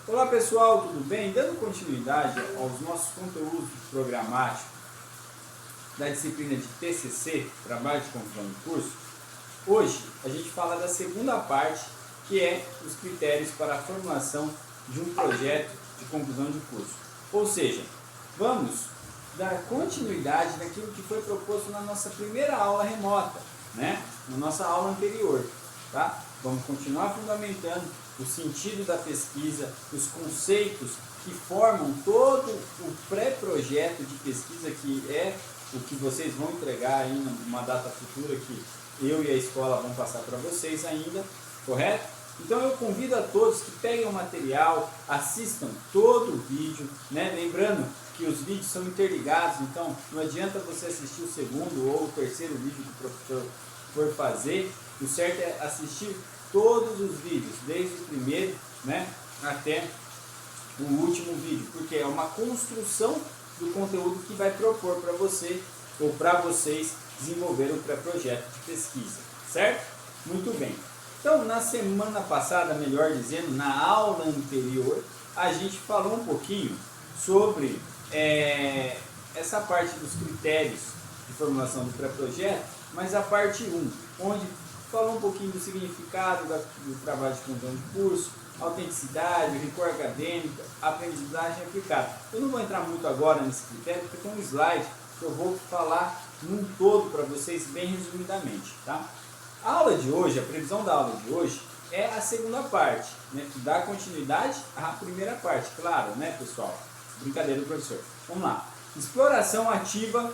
Olá pessoal, tudo bem? Dando continuidade aos nossos conteúdos programáticos da disciplina de TCC, Trabalho de Conclusão de Curso, hoje a gente fala da segunda parte, que é os critérios para a formulação de um projeto de conclusão de curso. Ou seja, vamos dar continuidade naquilo que foi proposto na nossa primeira aula remota, né? Na nossa aula anterior, tá? Vamos continuar fundamentando o sentido da pesquisa, os conceitos que formam todo o pré-projeto de pesquisa, que é o que vocês vão entregar aí numa data futura, que eu e a escola vão passar para vocês ainda, correto? Então eu convido a todos que peguem o material, assistam todo o vídeo, né? Lembrando que os vídeos são interligados, então não adianta você assistir o segundo ou o terceiro vídeo que o professor for fazer. O certo é assistir todos os vídeos, desde o primeiro, né, até o último vídeo, porque é uma construção do conteúdo que vai propor para você ou para vocês desenvolver o pré-projeto de pesquisa, certo? Muito bem. Então, na semana passada, melhor dizendo, na aula anterior, a gente falou um pouquinho sobre essa parte dos critérios de formulação do pré-projeto, mas a parte 1, onde falou um pouquinho do significado do trabalho de conclusão de curso, autenticidade, rigor acadêmico, aprendizagem aplicada. Eu não vou entrar muito agora nesse critério, porque tem um slide que eu vou falar num todo para vocês, bem resumidamente, tá? A aula de hoje, a previsão da aula de hoje, é a segunda parte, né, que dá continuidade à primeira parte, claro, né, pessoal? Brincadeira do professor. Vamos lá. Exploração ativa,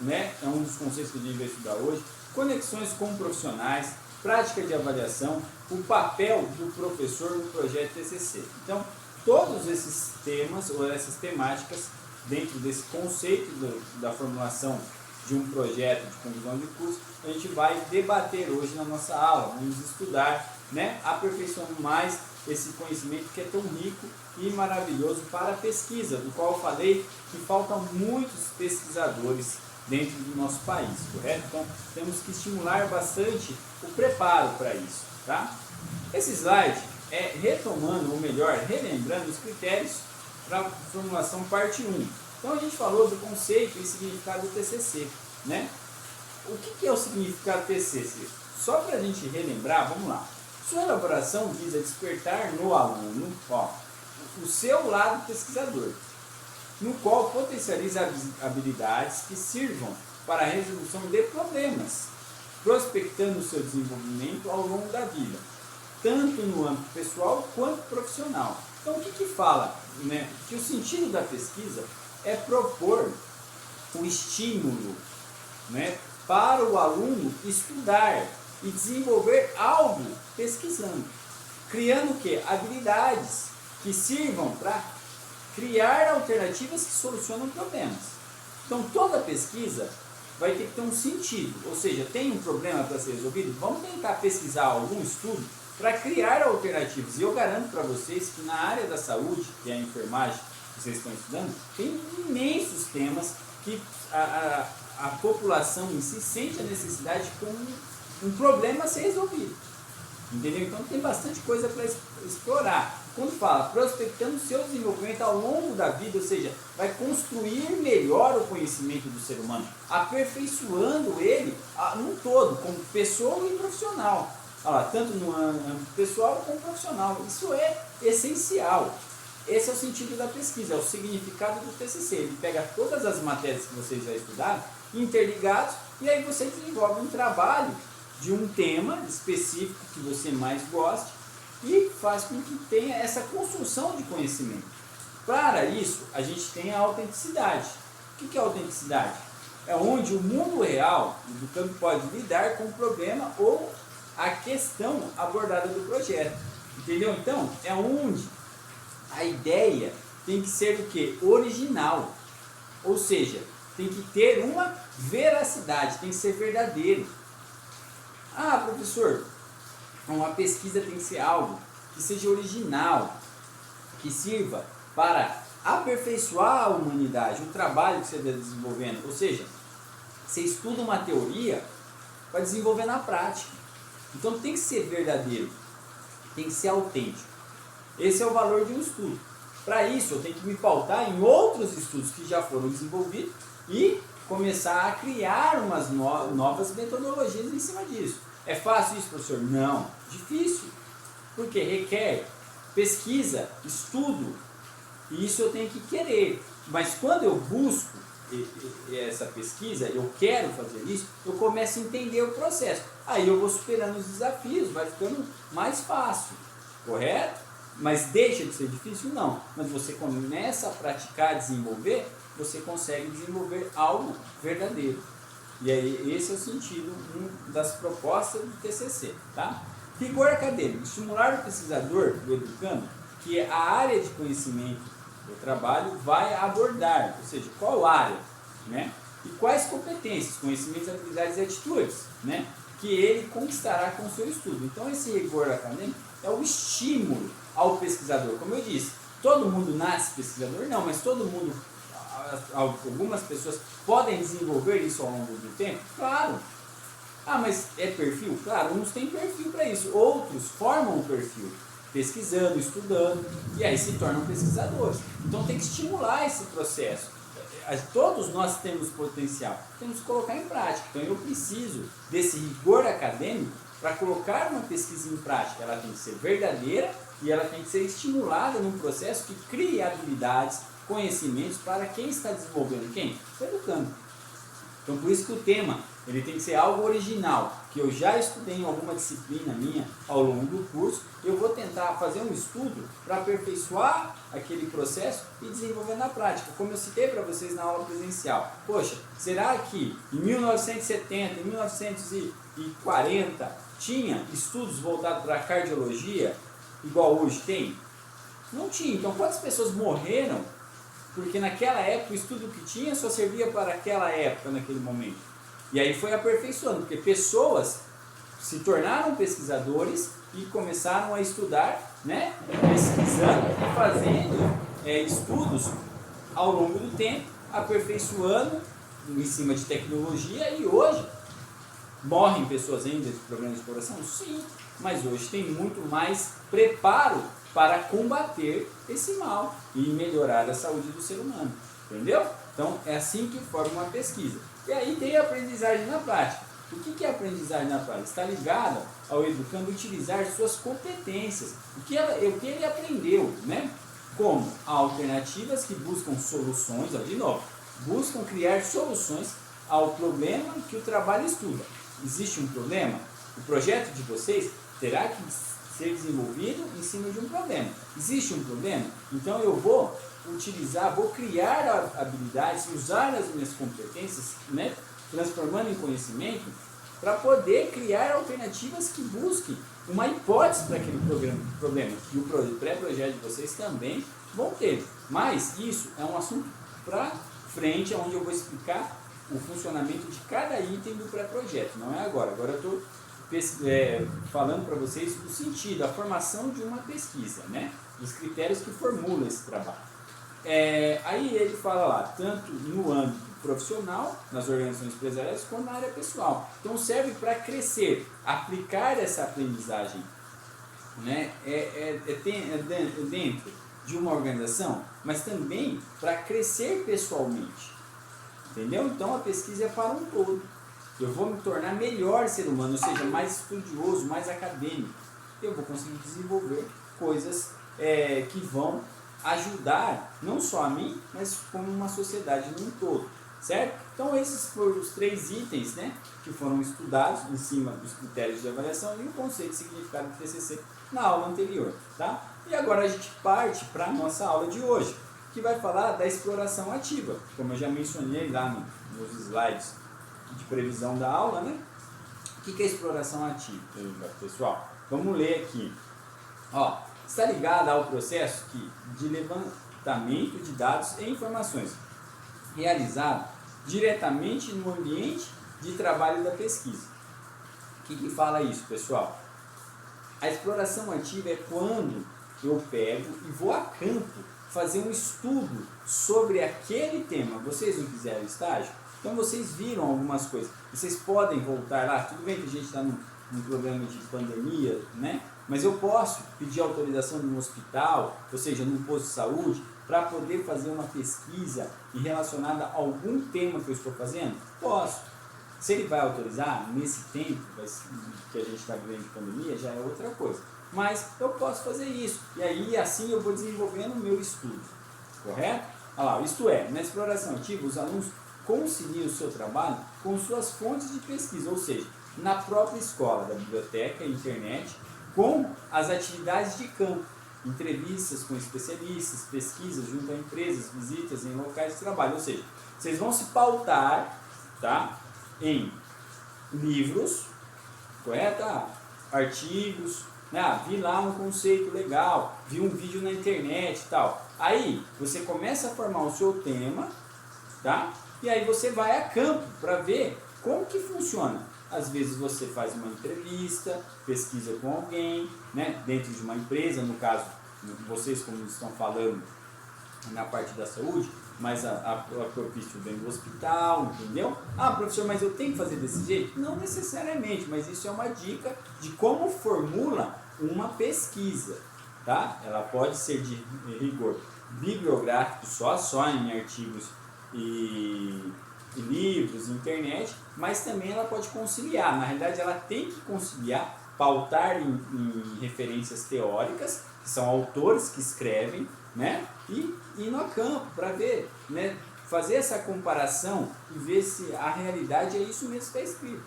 né, é um dos conceitos que a gente vai estudar hoje. Conexões com profissionais, prática de avaliação, o papel do professor no projeto TCC. Então, todos esses temas ou essas temáticas dentro desse conceito da formulação de um projeto de conclusão de curso, a gente vai debater hoje na nossa aula. Vamos estudar, né, aperfeiçoando mais esse conhecimento que é tão rico e maravilhoso para a pesquisa, do qual eu falei que faltam muitos pesquisadores dentro do nosso país, correto? Então, temos que estimular bastante o preparo para isso, tá? Esse slide é retomando, ou melhor, relembrando os critérios para a formulação parte 1. Então, a gente falou do conceito e significado do TCC, né? O que é o significado do TCC? Só para a gente relembrar, vamos lá. Sua elaboração visa despertar no aluno, o seu lado pesquisador, no qual potencializa habilidades que sirvam para a resolução de problemas, prospectando o seu desenvolvimento ao longo da vida, tanto no âmbito pessoal quanto profissional. Então, o que fala? Né? Que o sentido da pesquisa é propor o estímulo, né, para o aluno estudar e desenvolver algo pesquisando, criando o quê? Habilidades que sirvam para criar alternativas que solucionam problemas. Então, toda pesquisa vai ter que ter um sentido, ou seja, tem um problema para ser resolvido, vamos tentar pesquisar algum estudo para criar alternativas. E eu garanto para vocês que na área da saúde, que é a enfermagem que vocês estão estudando, tem imensos temas que a população em si sente a necessidade com um problema a ser resolvido. Entendeu? Então tem bastante coisa para explorar. Quando fala prospectando seu desenvolvimento ao longo da vida, ou seja, vai construir melhor o conhecimento do ser humano, aperfeiçoando ele num todo, como pessoa e profissional. Olha lá, tanto no âmbito pessoal como profissional. Isso é essencial. Esse é o sentido da pesquisa, é o significado do TCC. Ele pega todas as matérias que vocês já estudaram, interligados, e aí você desenvolve um trabalho de um tema específico que você mais goste e faz com que tenha essa construção de conhecimento. Para isso, a gente tem a autenticidade. O que é a autenticidade? É onde o mundo real do campo pode lidar com o problema ou a questão abordada do projeto. Entendeu? Então, é onde a ideia tem que ser o quê? Original. Ou seja, tem que ter uma veracidade, tem que ser verdadeiro. Ah, professor, uma pesquisa tem que ser algo que seja original, que sirva para aperfeiçoar a humanidade, o trabalho que você está desenvolvendo. Ou seja, você estuda uma teoria para desenvolver na prática. Então tem que ser verdadeiro, tem que ser autêntico. Esse é o valor de um estudo. Para isso, eu tenho que me pautar em outros estudos que já foram desenvolvidos e começar a criar umas novas metodologias em cima disso. É fácil isso, professor? Não. Difícil. Porque requer pesquisa, estudo, e isso eu tenho que querer. Mas quando eu busco essa pesquisa, eu quero fazer isso, eu começo a entender o processo. Aí eu vou superando os desafios, vai ficando mais fácil. Correto? Mas deixa de ser difícil? Não. Mas você começa a praticar, desenvolver, você consegue desenvolver algo verdadeiro. E aí esse é o sentido das propostas do TCC. Tá? Rigor acadêmico. Estimular o pesquisador, o educando, que a área de conhecimento do trabalho vai abordar. Ou seja, qual área, né? E quais competências, conhecimentos, habilidades e atitudes, né? Que ele conquistará com o seu estudo. Então esse rigor acadêmico é o estímulo ao pesquisador. Como eu disse, todo mundo nasce pesquisador? Não, mas todo mundo, algumas pessoas podem desenvolver isso ao longo do tempo? Claro. Ah, mas é perfil? Claro, uns têm perfil para isso, outros formam o perfil, pesquisando, estudando, e aí se tornam pesquisadores. Então tem que estimular esse processo. Todos nós temos potencial, temos que colocar em prática. Então eu preciso desse rigor acadêmico para colocar uma pesquisa em prática. Ela tem que ser verdadeira e ela tem que ser estimulada num processo que crie habilidades, conhecimentos para quem está desenvolvendo. Quem? O educando. Então por isso que o tema ele tem que ser algo original, que eu já estudei em alguma disciplina minha ao longo do curso. Eu vou tentar fazer um estudo para aperfeiçoar aquele processo e desenvolver na prática, como eu citei para vocês na aula presencial. Poxa, será que em 1970, em 1940 tinha estudos voltados para a cardiologia igual hoje tem? Não tinha. Então quantas pessoas morreram porque naquela época o estudo que tinha só servia para aquela época, naquele momento? E aí foi aperfeiçoando, porque pessoas se tornaram pesquisadores e começaram a estudar, né, pesquisando e fazendo estudos ao longo do tempo, aperfeiçoando em cima de tecnologia. E hoje morrem pessoas ainda de problemas de coração? Sim, mas hoje tem muito mais preparo para combater esse mal e melhorar a saúde do ser humano. Entendeu? Então é assim que forma uma pesquisa. E aí tem a aprendizagem na prática. O que é aprendizagem na prática? Está ligado ao educando utilizar suas competências, o que ele aprendeu, né? Como alternativas que buscam soluções, de novo, buscam criar soluções ao problema que o trabalho estuda. Existe um problema? O projeto de vocês terá que ser desenvolvido em cima de um problema. Existe um problema? Então eu vou vou criar habilidades, usar as minhas competências, né, transformando em conhecimento, para poder criar alternativas que busquem uma hipótese para aquele problema, que o pré-projeto de vocês também vão ter. Mas isso é um assunto para frente, onde eu vou explicar o funcionamento de cada item do pré-projeto, não é agora. Agora eu estou falando para vocês o sentido, a formação de uma pesquisa, né, dos critérios que formulam esse trabalho. Aí ele fala lá, tanto no âmbito profissional, nas organizações empresariais, quanto na área pessoal. Então serve para crescer, aplicar essa aprendizagem, né? Dentro de uma organização, mas também para crescer pessoalmente. Entendeu? Então a pesquisa é para um todo. Eu vou me tornar melhor ser humano, ou seja, mais estudioso, mais acadêmico. Eu vou conseguir desenvolver coisas que vão ajudar não só a mim, mas como uma sociedade num todo, certo? Então esses foram os 3 itens, né, que foram estudados em cima dos critérios de avaliação e o conceito e significado do TCC na aula anterior, tá? E agora a gente parte para a nossa aula de hoje, que vai falar da exploração ativa, como eu já mencionei lá nos slides de previsão da aula, né? O que é exploração ativa, pessoal? Vamos ler aqui. Ó, está ligada ao processo de levantamento de dados e informações realizado diretamente no ambiente de trabalho da pesquisa. O que fala isso, pessoal? A exploração ativa é quando eu pego e vou a campo fazer um estudo sobre aquele tema. Vocês não fizeram estágio? Então vocês viram algumas coisas. Vocês podem voltar lá, tudo bem que a gente está num programa de pandemia, né? Mas eu posso pedir autorização de um hospital, ou seja, num posto de saúde, para poder fazer uma pesquisa relacionada a algum tema que eu estou fazendo? Posso. Se ele vai autorizar, nesse tempo que a gente está vivendo de pandemia, já é outra coisa. Mas eu posso fazer isso. E aí, assim, eu vou desenvolvendo o meu estudo. Correto? Olha lá, isto é, na exploração ativa, os alunos conciliam o seu trabalho com suas fontes de pesquisa, ou seja, na própria escola, da biblioteca, internet, com as atividades de campo, entrevistas com especialistas, pesquisas junto a empresas, visitas em locais de trabalho. Ou seja, vocês vão se pautar, tá, em livros, correto? Artigos, né? Vi lá um conceito legal, vi um vídeo na internet e tal. Aí você começa a formar o seu tema, tá? E aí você vai a campo para ver como que funciona. Às vezes você faz uma entrevista, pesquisa com alguém, né, dentro de uma empresa, no caso, vocês como estão falando na parte da saúde, mas a Propício vem do hospital, entendeu? Ah, professor, mas eu tenho que fazer desse jeito? Não necessariamente, mas isso é uma dica de como formula uma pesquisa, tá? Ela pode ser de rigor bibliográfico só em artigos e livros, internet, mas também ela pode conciliar. Na realidade, ela tem que conciliar, pautar em referências teóricas, que são autores que escrevem, né? E ir no campo para ver, né? Fazer essa comparação e ver se a realidade é isso mesmo que está escrito.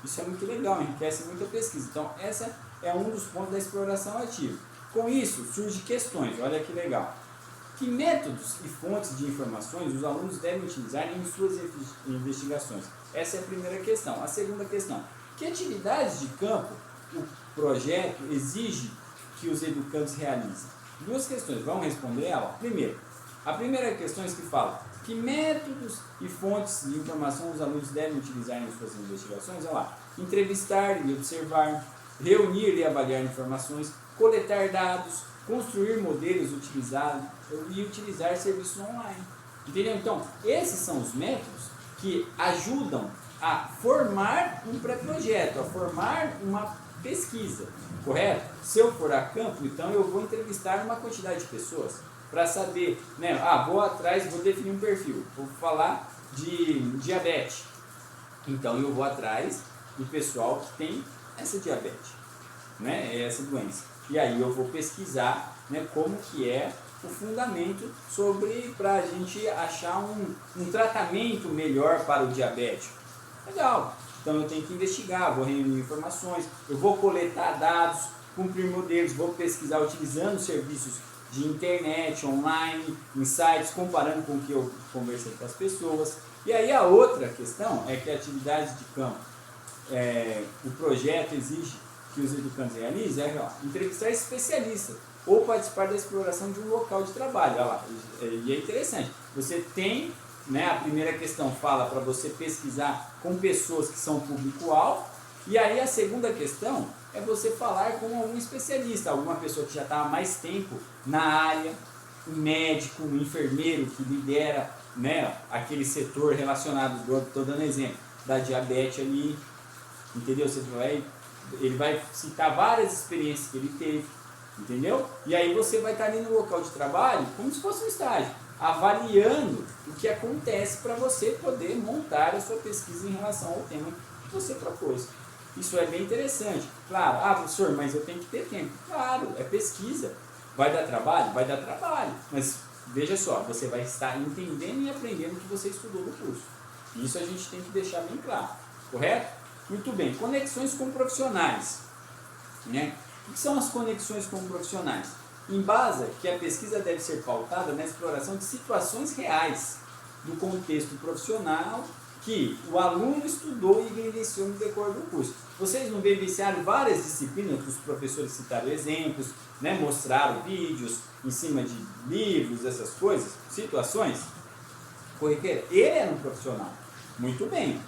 Isso é muito legal, enriquece muito a pesquisa. Então, essa é um dos pontos da exploração ativa. Com isso, surgem questões, olha que legal. Que métodos e fontes de informações os alunos devem utilizar em suas investigações? Essa é a primeira questão. A segunda questão, que atividades de campo o projeto exige que os educandos realizem? Duas questões, vamos responder ela? Primeiro, a primeira questão é que fala que métodos e fontes de informação os alunos devem utilizar em suas investigações. Olha lá, entrevistar e observar, reunir e avaliar informações, coletar dados, construir modelos e utilizar serviços online. Entendeu? Então, esses são os métodos que ajudam a formar um pré-projeto, a formar uma pesquisa, correto? Se eu for a campo, então eu vou entrevistar uma quantidade de pessoas para saber, né? Vou definir um perfil, vou falar de diabetes. Então eu vou atrás do pessoal que tem essa diabetes, né? Essa doença. E aí eu vou pesquisar, né, como que é o fundamento para a gente achar um tratamento melhor para o diabético. Legal, então eu tenho que investigar, vou reunir informações, eu vou coletar dados, cumprir modelos, vou pesquisar utilizando serviços de internet, online, em sites, comparando com o que eu conversei com as pessoas. E aí a outra questão é que a atividade de campo, o projeto exige que os educandos realizem, entrevistar especialistas ou participar da exploração de um local de trabalho. Olha lá, e é interessante, você tem, né, a primeira questão fala para você pesquisar com pessoas que são público-alvo, e aí a segunda questão é você falar com algum especialista, alguma pessoa que já está há mais tempo na área, um médico, um enfermeiro que lidera, né, aquele setor relacionado, estou dando exemplo, da diabetes ali, entendeu? Ele vai citar várias experiências que ele teve, entendeu? E aí você vai estar ali no local de trabalho como se fosse um estágio, avaliando o que acontece para você poder montar a sua pesquisa em relação ao tema que você propôs. Isso é bem interessante. Claro, professor, mas eu tenho que ter tempo. Claro, é pesquisa. Vai dar trabalho? Vai dar trabalho. Mas veja só, você vai estar entendendo e aprendendo o que você estudou no curso. Isso a gente tem que deixar bem claro, correto? Muito bem, conexões com profissionais, né? O que são as conexões com profissionais? Embasa que a pesquisa deve ser pautada na exploração de situações reais do contexto profissional que o aluno estudou e vivenciou no decorrer do curso. Vocês não vivenciaram várias disciplinas que os professores citaram exemplos, né? Mostraram vídeos em cima de livros, essas coisas, situações? Corriqueira, ele era um profissional, muito bem.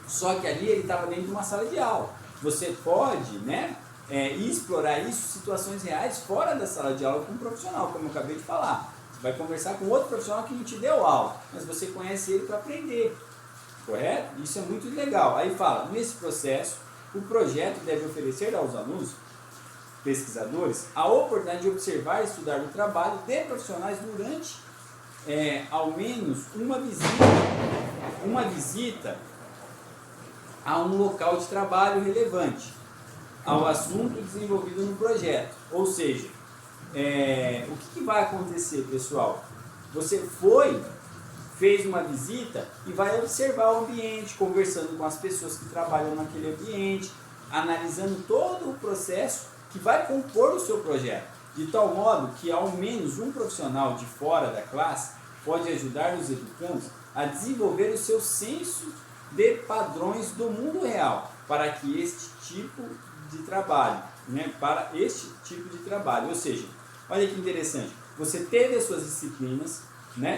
Só que ali ele estava dentro de uma sala de aula. Você pode, né, explorar isso, situações reais, fora da sala de aula com um profissional, como eu acabei de falar. Você vai conversar com outro profissional que não te deu aula, mas você conhece ele para aprender. correto? Isso é muito legal. Aí fala, nesse processo, o projeto deve oferecer aos alunos, pesquisadores, a oportunidade de observar e estudar o trabalho de profissionais durante ao menos uma visita a um local de trabalho relevante ao assunto desenvolvido no projeto. Ou seja, o que vai acontecer, pessoal? Você fez uma visita e vai observar o ambiente, conversando com as pessoas que trabalham naquele ambiente, analisando todo o processo que vai compor o seu projeto, de tal modo que ao menos um profissional de fora da classe pode ajudar os educandos a desenvolver o seu senso de padrões do mundo real para que este tipo de trabalho, ou seja, olha que interessante, você teve as suas disciplinas,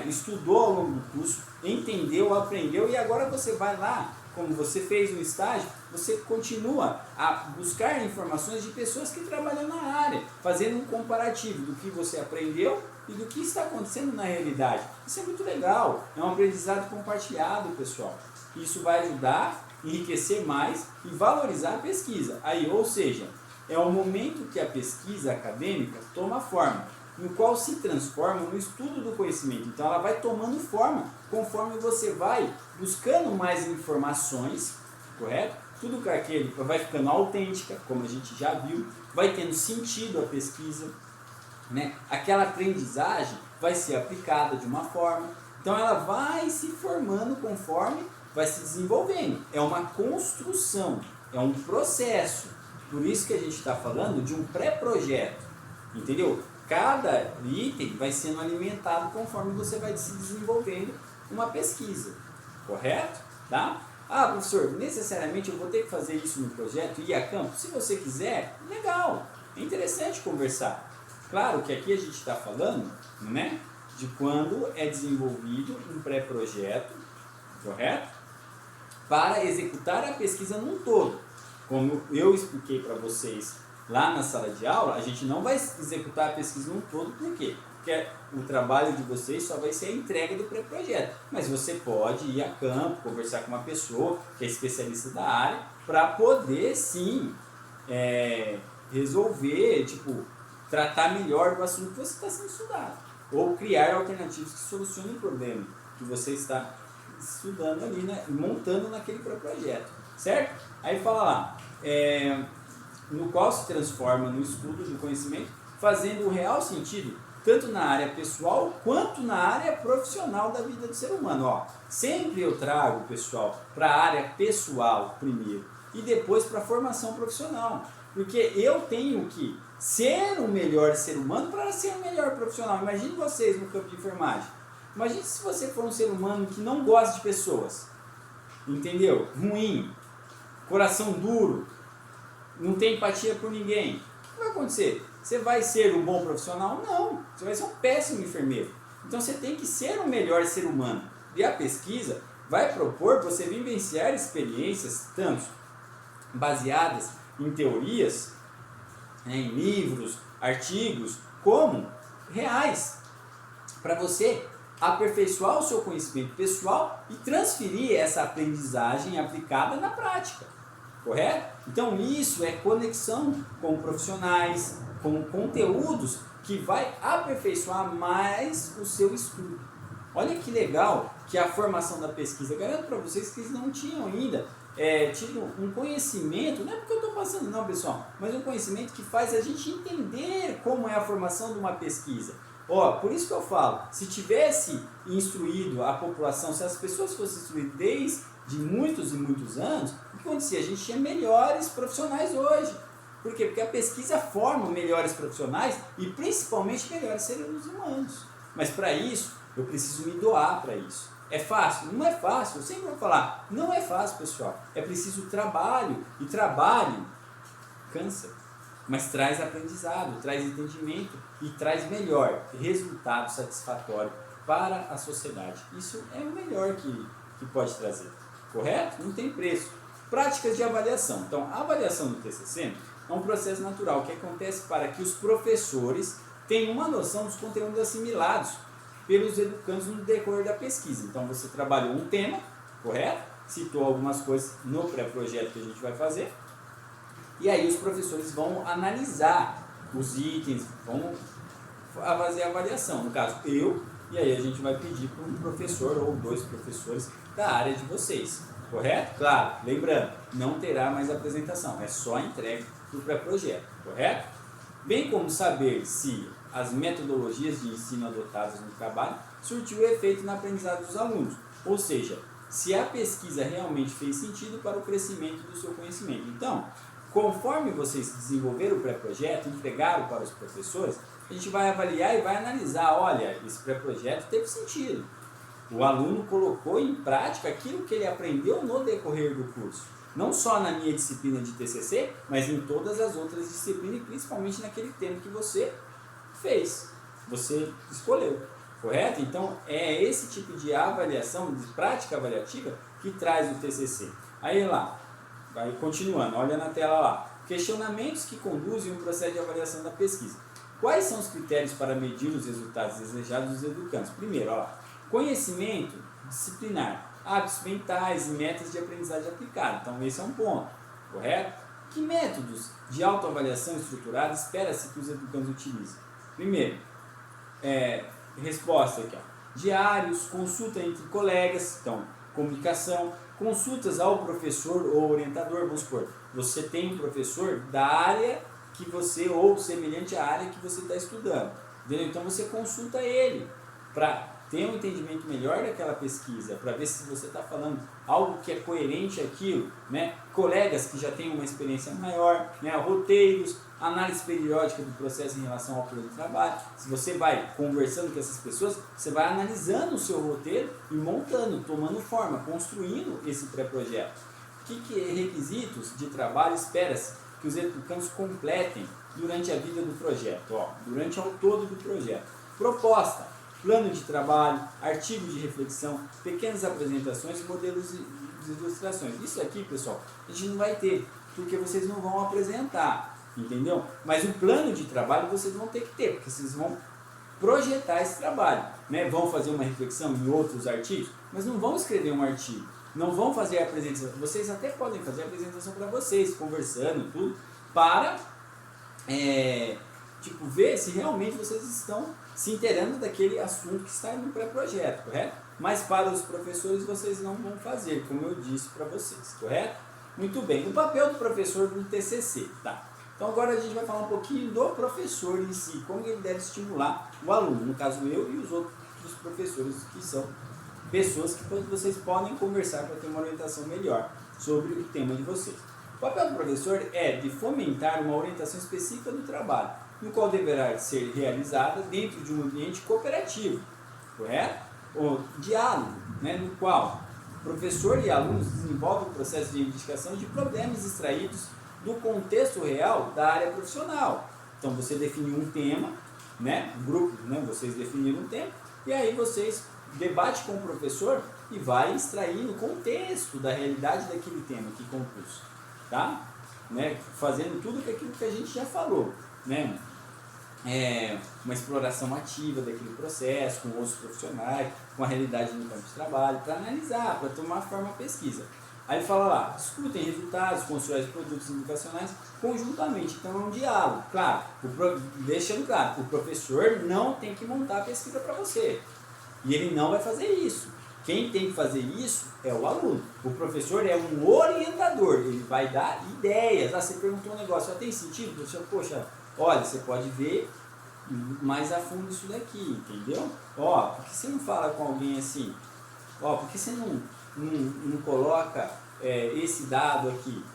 estudou ao longo do curso, entendeu, aprendeu e agora você vai lá, como você fez no estágio, você continua a buscar informações de pessoas que trabalham na área, fazendo um comparativo do que você aprendeu e do que está acontecendo na realidade. Isso é muito legal, é um aprendizado compartilhado, pessoal. Isso vai ajudar, enriquecer mais e valorizar a pesquisa. Ou seja, é o momento que a pesquisa acadêmica toma forma, no qual se transforma no estudo do conhecimento. Então ela vai tomando forma conforme você vai buscando mais informações, correto? Tudo aquilo vai ficando autêntica, como a gente já viu, vai tendo sentido a pesquisa, aquela aprendizagem vai ser aplicada de uma forma, então ela vai se formando conforme vai se desenvolvendo. É uma construção, é um processo. Por isso que a gente está falando de um pré-projeto, entendeu? Cada item vai sendo alimentado conforme você vai se desenvolvendo uma pesquisa, correto? Tá? Professor, necessariamente eu vou ter que fazer isso no projeto e ir a campo? Se você quiser, legal, é interessante conversar. Claro que aqui a gente está falando, de quando é desenvolvido um pré-projeto, correto? Para executar a pesquisa num todo. Como eu expliquei para vocês lá na sala de aula, a gente não vai executar a pesquisa num todo, por quê? Porque o trabalho de vocês só vai ser a entrega do pré-projeto. Mas você pode ir a campo, conversar com uma pessoa que é especialista da área, para poder sim resolver, tratar melhor do assunto que você está sendo estudado. Ou criar alternativas que solucionem o problema que você está estudando ali, montando naquele projeto, certo? Aí fala lá, no qual se transforma no estudo do conhecimento, fazendo o real sentido, tanto na área pessoal, quanto na área profissional da vida do ser humano. Sempre eu trago, pessoal, para a área pessoal primeiro, e depois para a formação profissional, porque eu tenho que ser o melhor ser humano para ser o melhor profissional. Imagine vocês no campo de enfermagem. Imagine se você for um ser humano que não gosta de pessoas, entendeu? Ruim, coração duro, não tem empatia por ninguém. O que vai acontecer? Você vai ser um bom profissional? Não, você vai ser um péssimo enfermeiro. Então você tem que ser o melhor ser humano. E a pesquisa vai propor você vivenciar experiências tanto baseadas em teorias, em livros, artigos, como reais, para você aperfeiçoar o seu conhecimento pessoal e transferir essa aprendizagem aplicada na prática, correto? Então isso é conexão com profissionais, com conteúdos que vai aperfeiçoar mais o seu estudo. Olha que legal que a formação da pesquisa, garanto para vocês que eles não tinham ainda tido um conhecimento, não é porque eu estou passando não, pessoal, mas um conhecimento que faz a gente entender como é a formação de uma pesquisa. Por isso que eu falo, se tivesse instruído a população, se as pessoas fossem instruídas desde muitos e muitos anos, o que acontecia? A gente tinha melhores profissionais hoje. Por quê? Porque a pesquisa forma melhores profissionais e principalmente melhores seres humanos. Mas para isso, eu preciso me doar para isso. É fácil? Não é fácil, eu sempre vou falar, não é fácil, pessoal. É preciso trabalho, e trabalho cansa, mas traz aprendizado, traz entendimento e traz melhor resultado satisfatório para a sociedade. Isso é o melhor que pode trazer, correto? Não tem preço. Práticas de avaliação. Então, a avaliação do TCC é um processo natural que acontece para que os professores tenham uma noção dos conteúdos assimilados pelos educandos no decorrer da pesquisa. Então, você trabalhou um tema, correto? citou algumas coisas no pré-projeto que a gente vai fazer. E aí os professores vão analisar os itens, vão fazer a avaliação. No caso, eu, e aí a gente vai pedir para um professor ou 2 professores da área de vocês. Correto? Claro, lembrando, não terá mais apresentação, é só a entrega do pré-projeto. Correto? Bem como saber se as metodologias de ensino adotadas no trabalho surtiu efeito na aprendizagem dos alunos. Ou seja, se a pesquisa realmente fez sentido para o crescimento do seu conhecimento. Então, conforme vocês desenvolveram o pré-projeto, entregaram para os professores, a gente vai avaliar e vai analisar, olha, esse pré-projeto teve sentido. O aluno colocou em prática aquilo que ele aprendeu no decorrer do curso. Não só na minha disciplina de TCC, mas em todas as outras disciplinas, principalmente naquele tema que você fez, você escolheu. Correto? Então, é esse tipo de avaliação, de prática avaliativa, que traz o TCC. Aí lá, vai continuando, olha na tela lá. Questionamentos que conduzem o processo de avaliação da pesquisa. Quais são os critérios para medir os resultados desejados dos educandos? Primeiro, ó, conhecimento disciplinar, hábitos mentais e metas de aprendizagem aplicada. Então, esse é um ponto, correto? Que métodos de autoavaliação estruturada espera-se que os educandos utilizem? Primeiro, resposta aqui, ó, diários, consulta entre colegas, então, comunicação, consultas ao professor ou orientador. Vamos supor, você tem um professor da área que você, ou semelhante à área que você está estudando, entendeu? Então você consulta ele para ter um entendimento melhor daquela pesquisa, para ver se você está falando algo que é coerente àquilo, né? Colegas que já têm uma experiência maior, né? Roteiros, análise periódica do processo em relação ao plano de trabalho. Se você vai conversando com essas pessoas, você vai analisando o seu roteiro e montando, tomando forma, construindo esse pré-projeto. Que requisitos de trabalho espera-se que os educandos completem durante a vida do projeto, ó, durante ao todo do projeto? Proposta, plano de trabalho, artigo de reflexão, pequenas apresentações e modelos de ilustrações. Isso aqui, pessoal, a gente não vai ter, porque vocês não vão apresentar, entendeu? Mas o plano de trabalho vocês vão ter que ter, porque vocês vão projetar esse trabalho, né? Vão fazer uma reflexão em outros artigos, mas não vão escrever um artigo, não vão fazer a apresentação. Vocês até podem fazer a apresentação para vocês, conversando, tudo, para ver se realmente vocês estão se inteirando daquele assunto que está no pré-projeto, correto? Mas para os professores vocês não vão fazer, como eu disse para vocês, correto? Muito bem, o papel do professor no TCC, tá? Então agora a gente vai falar um pouquinho do professor em si, como ele deve estimular o aluno, no caso eu e os outros professores, que são pessoas que vocês podem conversar para ter uma orientação melhor sobre o tema de vocês. O papel do professor é de fomentar uma orientação específica do trabalho, no qual deverá ser realizada dentro de um ambiente cooperativo, correto? O diálogo, né, no qual professor e alunos desenvolvem o processo de investigação de problemas extraídos do contexto real da área profissional. Então você definiu um tema, né, grupo, né, vocês definiram um tema, e aí vocês debatem com o professor e vai extrair o contexto da realidade daquele tema que compôs, tá? Né, fazendo tudo aquilo que a gente já falou, né? Uma exploração ativa daquele processo, com outros profissionais, com a realidade no campo de trabalho, para analisar, para tomar forma a pesquisa. Aí ele fala lá, discutem resultados, constroem produtos educacionais conjuntamente. Então é um diálogo. Claro, deixando claro, o professor não tem que montar a pesquisa para você. E ele não vai fazer isso. Quem tem que fazer isso é o aluno. O professor é um orientador, ele vai dar ideias. Você perguntou um negócio, tem sentido? O professor, poxa, olha, você pode ver mais a fundo isso daqui, entendeu? Por que você não fala com alguém assim? Por que você não coloca esse dado aqui?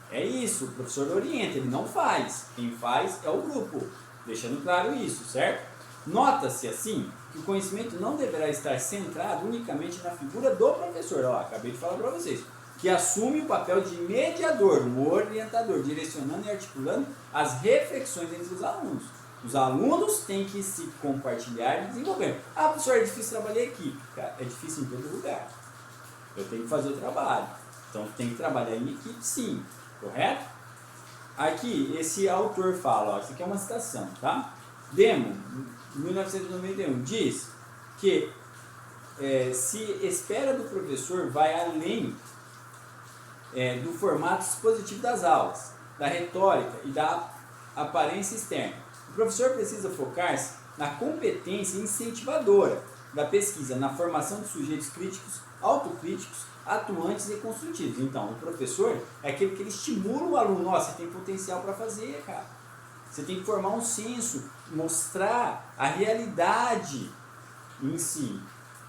É isso, o professor orienta, ele não faz. Quem faz é o grupo, deixando claro isso, certo? Nota-se assim que o conhecimento não deverá estar centrado unicamente na figura do professor. Acabei de falar para vocês, que assume o papel de mediador, um orientador, direcionando e articulando as reflexões entre os alunos. Os alunos têm que se compartilhar e desenvolver. Professor, é difícil trabalhar em equipe. Cara, é difícil em todo lugar. Eu tenho que fazer o trabalho. Então tem que trabalhar em equipe sim, correto? Aqui, esse autor fala, isso aqui é uma citação, tá? Demo, 1991, diz que se espera do professor vai além do formato expositivo das aulas, da retórica e da aparência externa. O professor precisa focar-se na competência incentivadora da pesquisa, na formação de sujeitos críticos, autocríticos, atuantes e construtivos. Então, o professor é aquele que ele estimula o aluno. Ó, você tem potencial para fazer, cara. Você tem que formar um senso, mostrar a realidade em si.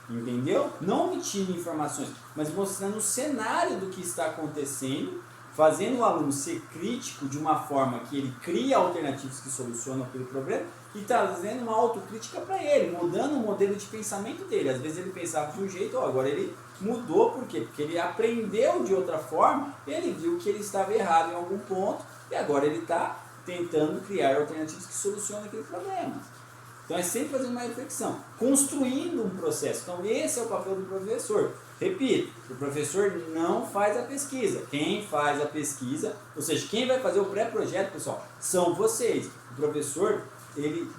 Entendeu? Não omitindo informações, mas mostrando o cenário do que está acontecendo, fazendo o aluno ser crítico de uma forma que ele cria alternativas que solucionam aquele problema e trazendo uma autocrítica para ele, mudando o modelo de pensamento dele. Às vezes ele pensava de um jeito, agora ele mudou, por quê? Porque ele aprendeu de outra forma, ele viu que ele estava errado em algum ponto e agora ele está tentando criar alternativas que solucionam aquele problema. Então é sempre fazendo uma reflexão, construindo um processo. Então esse é o papel do professor. Repito, o professor não faz a pesquisa. Quem faz a pesquisa, ou seja, quem vai fazer o pré-projeto, pessoal, são vocês. O professor, ele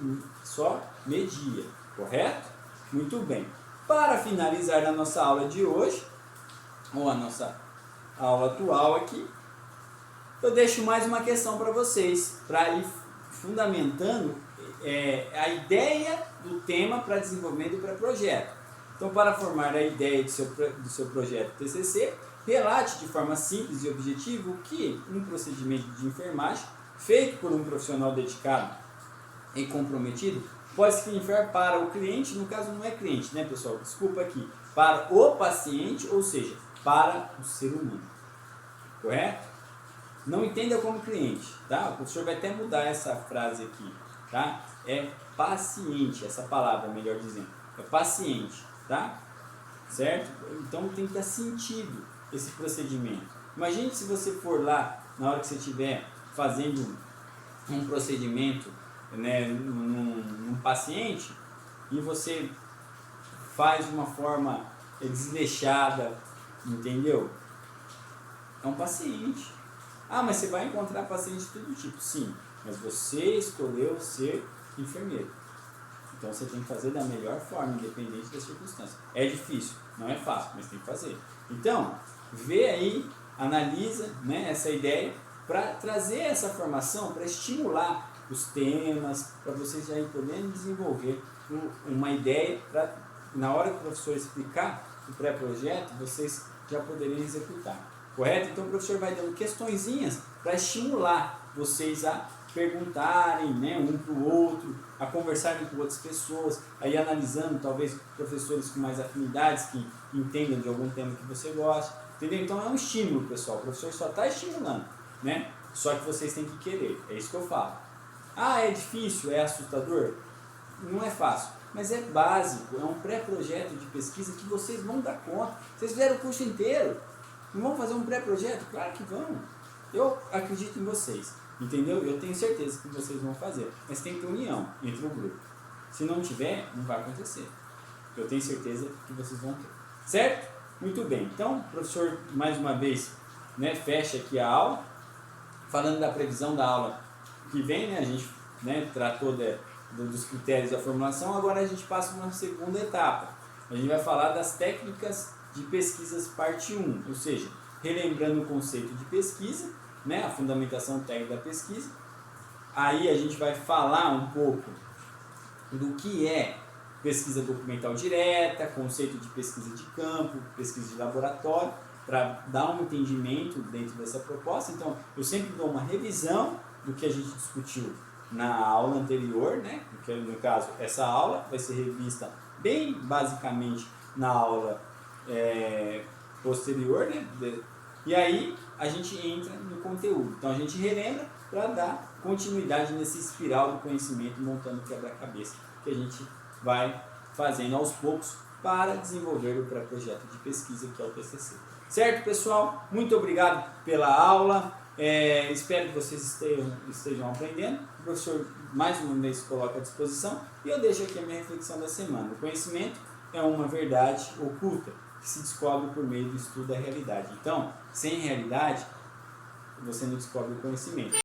só media, correto? Muito bem. Para finalizar a nossa aula de hoje, ou a nossa aula atual aqui, eu deixo mais uma questão para vocês, para ir fundamentando a ideia do tema para desenvolvimento do pré-projeto. Então, para formar a ideia do seu projeto TCC, relate de forma simples e objetiva o que um procedimento de enfermagem feito por um profissional dedicado e comprometido pode significar para o cliente, no caso não é cliente, né, pessoal? Desculpa aqui, para o paciente, ou seja, para o ser humano. Correto? Não entenda como cliente, tá? O professor vai até mudar essa frase aqui, tá? É paciente, essa palavra, melhor dizendo. É paciente, tá? Certo? Então tem que dar sentido esse procedimento. Imagine se você for lá, na hora que você estiver fazendo um procedimento, né, num paciente, e você faz de uma forma desleixada, entendeu? É um paciente. Ah, mas você vai encontrar paciente de todo tipo. Sim, mas você escolheu ser enfermeiro. Então você tem que fazer da melhor forma, independente das circunstâncias. É difícil, não é fácil, mas tem que fazer. Então, vê aí, analisa, né, essa ideia para trazer essa formação, para estimular os temas, para vocês já podendo desenvolver uma ideia, para na hora que o professor explicar o pré-projeto, vocês já poderem executar. Correto? Então o professor vai dando questõezinhas para estimular vocês a perguntarem, né, um para o outro, a conversarem com outras pessoas, aí analisando talvez professores com mais afinidades, que entendam de algum tema que você gosta, entendeu? Então é um estímulo, pessoal, o professor só está estimulando, né? Só que vocês têm que querer, é isso que eu falo. Ah, é difícil, é assustador? Não é fácil, mas é básico, é um pré-projeto de pesquisa que vocês vão dar conta. Vocês fizeram o curso inteiro, não vão fazer um pré-projeto? Claro que vão. Eu acredito em vocês, entendeu? Eu tenho certeza que vocês vão fazer, mas tem que ter união entre o grupo. Se não tiver, não vai acontecer. Eu tenho certeza que vocês vão ter. Certo? Muito bem. Então, o professor, mais uma vez, né, fecha aqui a aula, falando da previsão da aula que vem, né, a gente, né, tratou dos critérios da formulação, agora a gente passa para uma segunda etapa. A gente vai falar das técnicas de pesquisas parte 1, ou seja, relembrando o conceito de pesquisa, né, a fundamentação técnica da pesquisa. Aí a gente vai falar um pouco do que é pesquisa documental direta, conceito de pesquisa de campo, pesquisa de laboratório, para dar um entendimento dentro dessa proposta. Então, eu sempre dou uma revisão do que a gente discutiu na aula anterior, né? Porque, no caso, essa aula vai ser revista bem basicamente na aula posterior, né? E aí a gente entra no conteúdo. Então a gente relembra para dar continuidade nesse espiral do conhecimento, montando o quebra-cabeça que a gente vai fazendo aos poucos para desenvolver o pré-projeto de pesquisa, que é o TCC. Certo, pessoal? Muito obrigado pela aula. Espero que vocês estejam aprendendo. O professor mais uma vez se coloca à disposição e eu deixo aqui a minha reflexão da semana. O conhecimento é uma verdade oculta que se descobre por meio do estudo da realidade. Então, sem realidade, você não descobre o conhecimento.